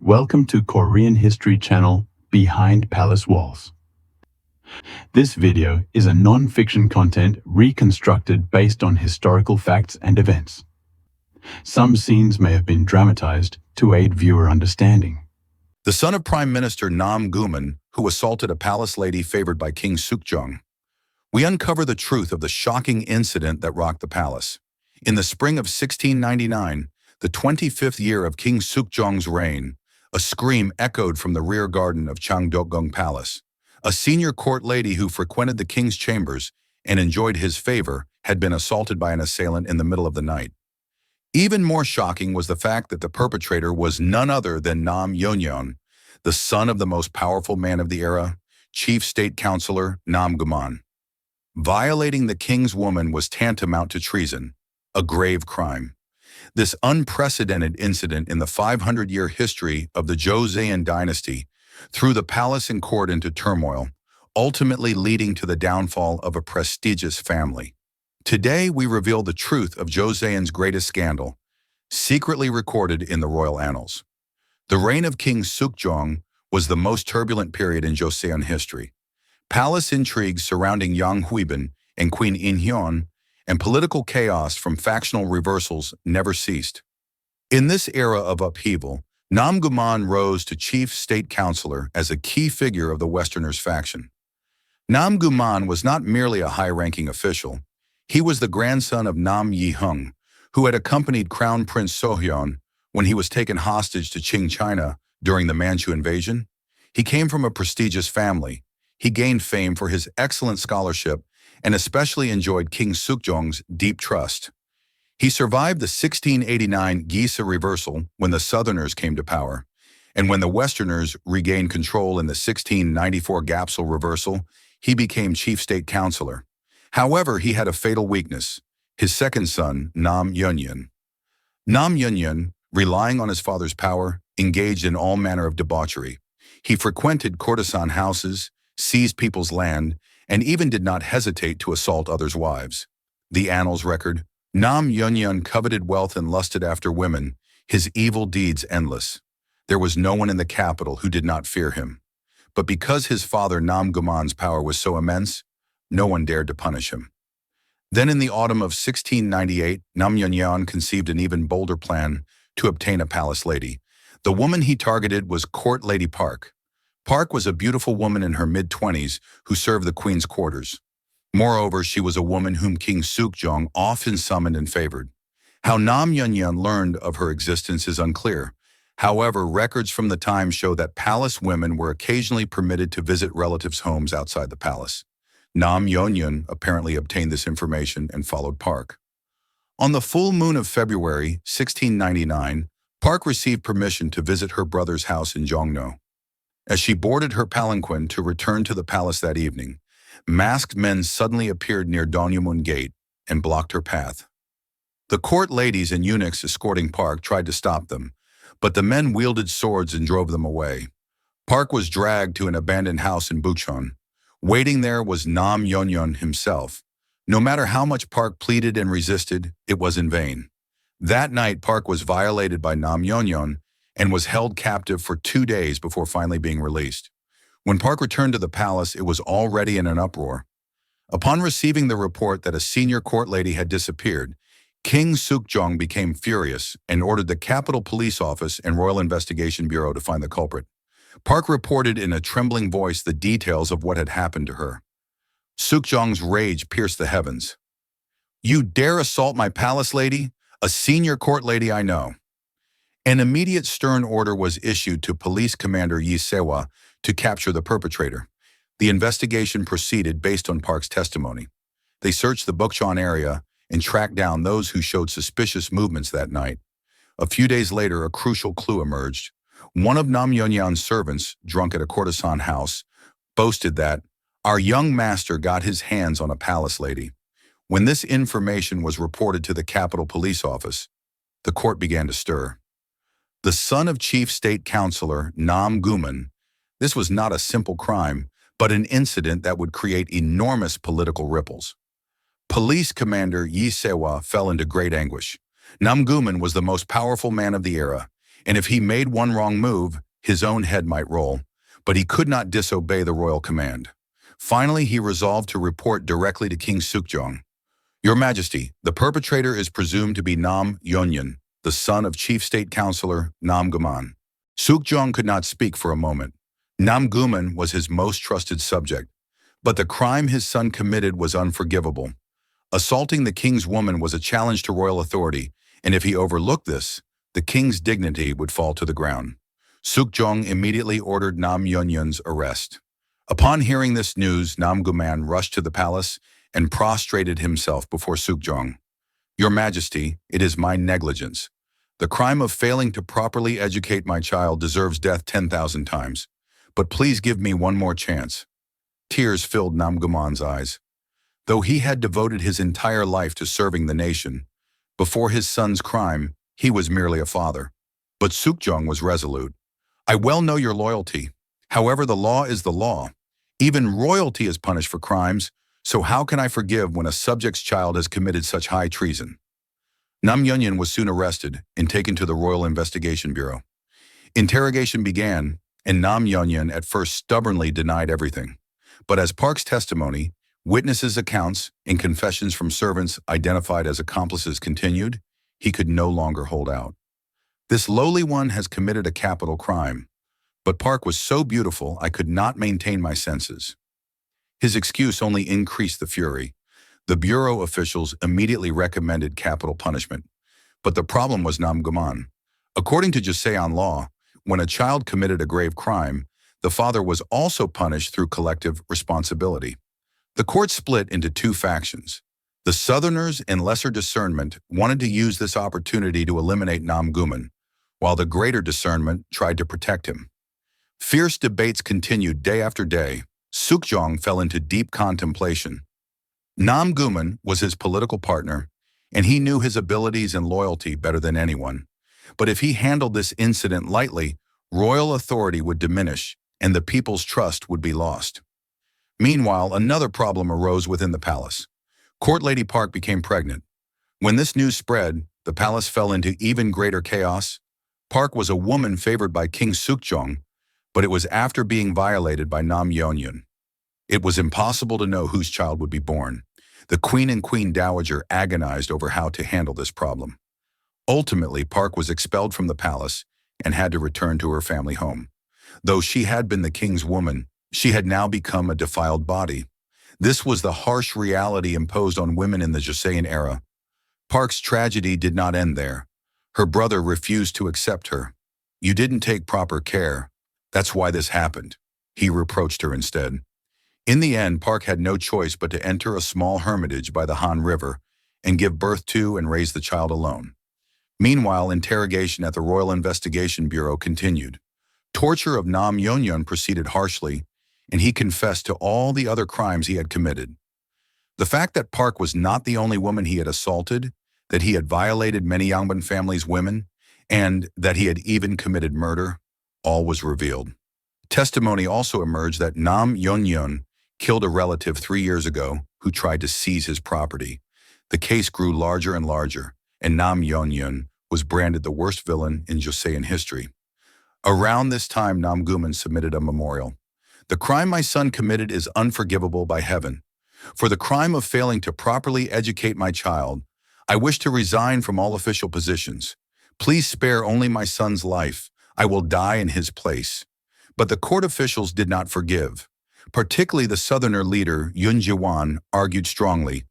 Welcome to Korean History Channel Behind Palace Walls. This video is a non-fiction content reconstructed based on historical facts and events. Some scenes may have been dramatized to aid viewer understanding. The son of Prime Minister Nam Guman, who assaulted a palace lady favored by King Sukjong. We uncover the truth of the shocking incident that rocked the palace. In the spring of 1699, the 25th year of King Sukjong's reign, a scream echoed from the rear garden of Changdeokgung Palace. A senior court lady who frequented the king's chambers and enjoyed his favor had been assaulted by an assailant in the middle of the night. Even more shocking was the fact that the perpetrator was none other than Nam Yeonyeon, the son of the most powerful man of the era, Chief State Councilor Nam Guman. Violating the king's woman was tantamount to treason, a grave crime. This unprecedented incident in the 500-year history of the Joseon Dynasty threw the palace and court into turmoil, ultimately leading to the downfall of a prestigious family. Today, we reveal the truth of Joseon's greatest scandal, secretly recorded in the royal annals. The reign of King Sukjong was the most turbulent period in Joseon history. Palace intrigues surrounding Yang Huibin and Queen In-hyun and political chaos from factional reversals never ceased. In this era of upheaval, Nam Guman rose to chief state councilor as a key figure of the Westerners' faction. Nam Guman was not merely a high-ranking official. He was the grandson of Nam Yeonyeon, who had accompanied Crown Prince Seungjeongwon when he was taken hostage to Qing China during the Manchu invasion. He came from a prestigious family. He gained fame for his excellent scholarship and especially enjoyed King Sukjong's deep trust. He survived the 1689 Giseul reversal when the Southerners came to power, and when the Westerners regained control in the 1694 Giseul reversal, he became chief state councilor. However, he had a fatal weakness: his second son, Nam Yeonyeon. Nam Yeonyeon, relying on his father's power, engaged in all manner of debauchery. He frequented courtesan houses, seized people's land, and even did not hesitate to assault others' wives. The Annals record, Nam Yeonyeon coveted wealth and lusted after women, his evil deeds endless. There was no one in the capital who did not fear him. But because his father Nam Guman's power was so immense, no one dared to punish him. Then in the autumn of 1698, Nam Yeonyeon conceived an even bolder plan to obtain a palace lady. The woman he targeted was Court Lady Park. Park was a beautiful woman in her mid-20s who served the queen's quarters. Moreover, she was a woman whom King Sukjong often summoned and favored. How Nam Yeonyeon learned of her existence is unclear. However, records from the time show that palace women were occasionally permitted to visit relatives' homes outside the palace. Nam Yeonyeon apparently obtained this information and followed Park. On the full moon of February 1699, Park received permission to visit her brother's house in Jongno. As she boarded her palanquin to return to the palace that evening, masked men suddenly appeared near Dongyemun Gate and blocked her path. The court ladies and eunuchs escorting Park tried to stop them, but the men wielded swords and drove them away. Park was dragged to an abandoned house in Bucheon. Waiting there was Nam Yeonyeon himself. No matter how much Park pleaded and resisted, it was in vain. That night, Park was violated by Nam Yeonyeon and was held captive for 2 days before finally being released. When Park returned to the palace, it was already in an uproar. Upon receiving the report that a senior court lady had disappeared, King Sukjong became furious and ordered the Capital Police Office and Royal Investigation Bureau to find the culprit. Park reported in a trembling voice the details of what had happened to her. Sukjong's rage pierced the heavens. "You dare assault my palace lady, a senior court lady I know." An immediate stern order was issued to Police Commander Giseul to capture the perpetrator. The investigation proceeded based on Park's testimony. They searched the Bucheon area and tracked down those who showed suspicious movements that night. A few days later, a crucial clue emerged. One of Nam Yeonyeon's servants, drunk at a courtesan house, boasted that, "Our young master got his hands on a palace lady." When this information was reported to the Capital Police Office, the court began to stir. The son of Chief State Councilor Nam Guman, this was not a simple crime, but an incident that would create enormous political ripples. Police Commander Giseul fell into great anguish. Nam Guman was the most powerful man of the era, and if he made one wrong move, his own head might roll, but he could not disobey the royal command. Finally, he resolved to report directly to King Sukjong. Your Majesty, the perpetrator is presumed to be Nam Yeonyeon, the son of Chief State Councilor Nam Guman. Sukjong could not speak for a moment. Nam Guman was his most trusted subject, but the crime his son committed was unforgivable. Assaulting the king's woman was a challenge to royal authority, and if he overlooked this, the king's dignity would fall to the ground. Sukjong immediately ordered Nam Yeonyeon's arrest. Upon hearing this news, Nam Guman rushed to the palace and prostrated himself before Sukjong. Your Majesty, it is my negligence. The crime of failing to properly educate my child deserves death 10,000 times. But please give me one more chance. Tears filled Nam Guman's eyes. Though he had devoted his entire life to serving the nation, before his son's crime, he was merely a father. But Sukjong was resolute. I well know your loyalty. However, the law is the law. Even royalty is punished for crimes, so how can I forgive when a subject's child has committed such high treason? Nam Yeonyeon was soon arrested and taken to the Royal Investigation Bureau. Interrogation began, and Nam Yeonyeon at first stubbornly denied everything. But as Park's testimony, witnesses' accounts, and confessions from servants identified as accomplices continued, he could no longer hold out. This lowly one has committed a capital crime, but Park was so beautiful I could not maintain my senses. His excuse only increased the fury. The bureau officials immediately recommended capital punishment, but the problem was Nam Guman. According to Joseon law, when a child committed a grave crime, the father was also punished through collective responsibility. The court split into two factions. The Southerners and lesser discernment wanted to use this opportunity to eliminate Nam Guman, while the greater discernment tried to protect him. Fierce debates continued day after day. Sukjong fell into deep contemplation. Nam Guman was his political partner, and he knew his abilities and loyalty better than anyone. But if he handled this incident lightly, royal authority would diminish, and the people's trust would be lost. Meanwhile, another problem arose within the palace. Court Lady Park became pregnant. When this news spread, the palace fell into even greater chaos. Park was a woman favored by King Sukjong, but it was after being violated by Nam Yeonyeon. It was impossible to know whose child would be born. The Queen and Queen Dowager agonized over how to handle this problem. Ultimately, Park was expelled from the palace and had to return to her family home. Though she had been the king's woman, she had now become a defiled body. This was the harsh reality imposed on women in the Joseon era. Park's tragedy did not end there. Her brother refused to accept her. You didn't take proper care. That's why this happened, he reproached her instead. In the end, Park had no choice but to enter a small hermitage by the Han River and give birth to and raise the child alone. Meanwhile, interrogation at the Royal Investigation Bureau continued. Torture of Nam Yeonyeon proceeded harshly, and he confessed to all the other crimes he had committed. The fact that Park was not the only woman he had assaulted, that he had violated many Yangban family's women, and that he had even committed murder, all was revealed. Testimony also emerged that Nam Yeonyeon killed a relative 3 years ago who tried to seize his property. The case grew larger and larger, and Nam Yeonyeon was branded the worst villain in Joseon history. Around this time, Nam Guman submitted a memorial. The crime my son committed is unforgivable by heaven. For the crime of failing to properly educate my child, I wish to resign from all official positions. Please spare only my son's life. I will die in his place. But the court officials did not forgive. Particularly the Southerner leader, Seungjeongwon, argued strongly.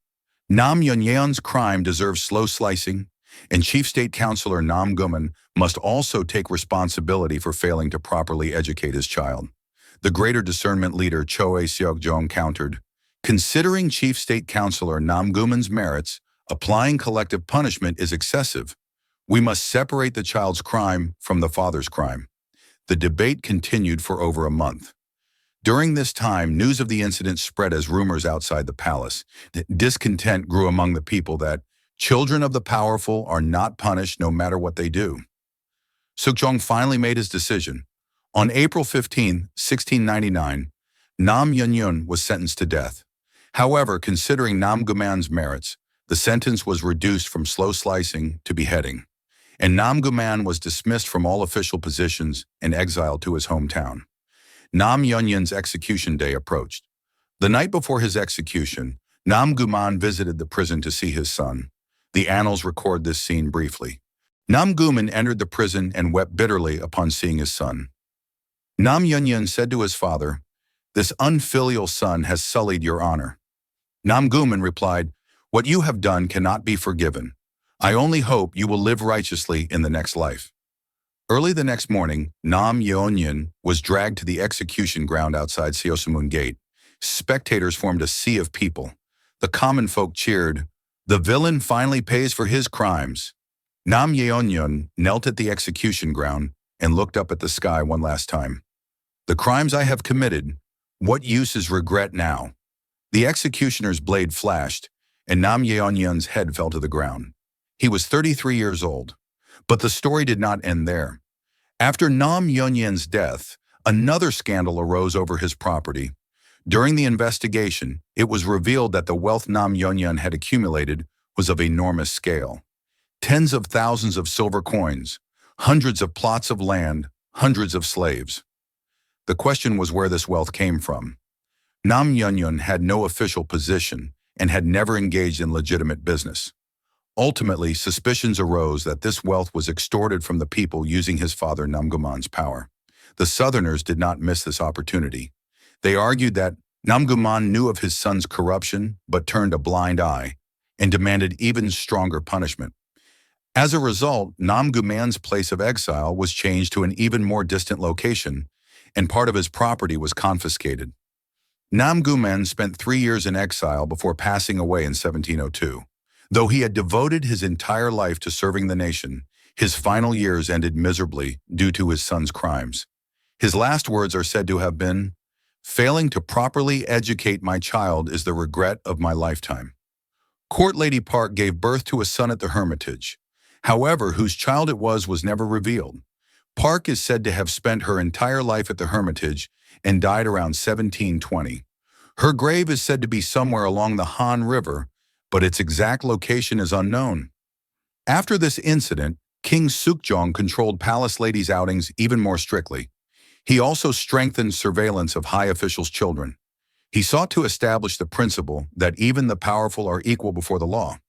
Nam Yeonyeon's crime deserves slow slicing, and Chief State Councilor Nam Guman must also take responsibility for failing to properly educate his child. The greater discernment leader, Seungjeongwon, countered, considering Chief State Councilor Nam Guman's merits, applying collective punishment is excessive. We must separate the child's crime from the father's crime. The debate continued for over a month. During this time, news of the incident spread as rumors outside the palace. Discontent grew among the people that children of the powerful are not punished no matter what they do. Sukjong finally made his decision. On April 15, 1699, Nam Yeonyeon was sentenced to death. However, considering Nam Guman's merits, the sentence was reduced from slow slicing to beheading. and Nam Guman was dismissed from all official positions and exiled to his hometown. Nam Yeonyeon's execution day approached. The night before his execution, Nam Guman visited the prison to see his son. The Annals record this scene briefly. Nam Guman entered the prison and wept bitterly upon seeing his son. Nam Yeonyeon said to his father, "This unfilial son has sullied your honor." Nam Guman replied, "What you have done cannot be forgiven. I only hope you will live righteously in the next life." Early the next morning, Nam Yeonyeon was dragged to the execution ground outside Seungjeongwon Gate. Spectators formed a sea of people. The common folk cheered, "The villain finally pays for his crimes." Nam Yeonyeon knelt at the execution ground and looked up at the sky one last time. "The crimes I have committed, what use is regret now?" The executioner's blade flashed, and Nam Yeonyeon's head fell to the ground. He was 33 years old. But the story did not end there. After Nam Yeonyeon's death, another scandal arose over his property. During the investigation, it was revealed that the wealth Nam Yeonyeon had accumulated was of enormous scale. Tens of thousands of silver coins, hundreds of plots of land, hundreds of slaves. The question was where this wealth came from. Nam Yeonyeon had no official position and had never engaged in legitimate business. Ultimately, suspicions arose that this wealth was extorted from the people using his father Nam Guman's power. The Southerners did not miss this opportunity. They argued that Nam Guman knew of his son's corruption but turned a blind eye and demanded even stronger punishment. As a result, Nam Guman's place of exile was changed to an even more distant location, and part of his property was confiscated. Nam Guman spent 3 years in exile before passing away in 1702. Though he had devoted his entire life to serving the nation, his final years ended miserably due to his son's crimes. His last words are said to have been, "Failing to properly educate my child is the regret of my lifetime." Court Lady Park gave birth to a son at the Hermitage. However, whose child it was never revealed. Park is said to have spent her entire life at the Hermitage and died around 1720. Her grave is said to be somewhere along the Han River, but its exact location is unknown. After this incident, King Sukjong controlled palace ladies' outings even more strictly. He also strengthened surveillance of high officials' children. He sought to establish the principle that even the powerful are equal before the law.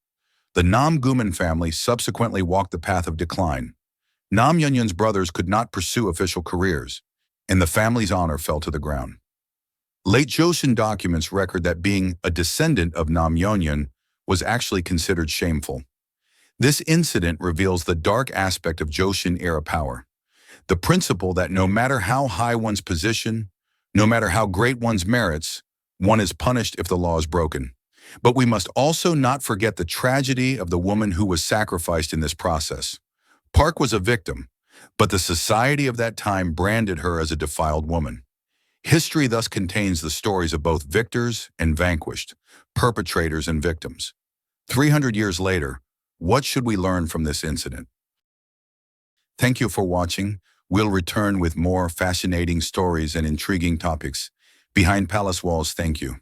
The Nam Guman family subsequently walked the path of decline. Nam Yeonyeon's brothers could not pursue official careers, and the family's honor fell to the ground. Late Joseon documents record that being a descendant of Nam Yeonyeon was actually considered shameful. This incident reveals the dark aspect of Joseon-era power. The principle that no matter how high one's position, no matter how great one's merits, one is punished if the law is broken. But we must also not forget the tragedy of the woman who was sacrificed in this process. Park was a victim, but the society of that time branded her as a defiled woman. History thus contains the stories of both victors and vanquished, perpetrators and victims. 300 years later, what should we learn from this incident? Thank you for watching. We'll return with more fascinating stories and intriguing topics. Behind Palace Walls, thank you.